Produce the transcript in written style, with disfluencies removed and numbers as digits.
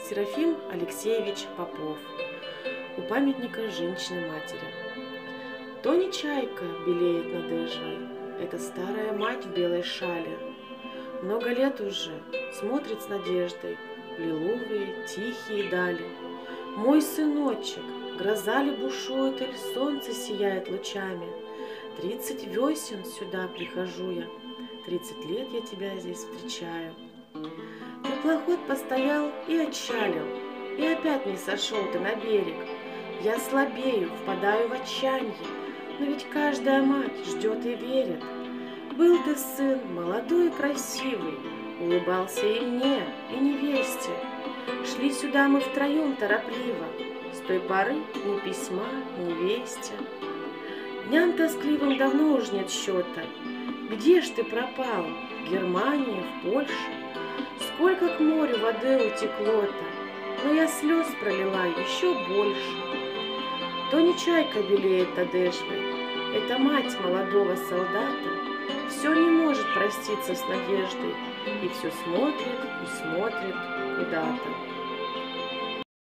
Серафим Алексеевич Попов. У памятника женщины-матери. То не чайка белеет над Эжвой, это старая мать в белой шале. Много лет уже смотрит с надеждой в лиловые тихие дали. Мой сыночек, гроза ли бушует, или солнце сияет лучами? 30 весен сюда прихожу я, 30 лет я тебя здесь встречаю. Теплоход постоял и отчалил, и опять не сошел ты на берег. Я слабею, впадаю в отчаяние, но ведь каждая мать ждет и верит. Был ты сын молодой и красивый, улыбался и мне, и невесте. Шли сюда мы втроем торопливо, с той поры ни письма, ни вести. Дням тоскливым давно уж нет счета. Где ж ты пропал? В Германии, в Польше? Сколько к морю воды утекло-то, но я слез пролила еще больше. То не чайка белеет над Эжвой, это мать молодого солдата, все не может проститься с надеждой и все смотрит и смотрит куда-то.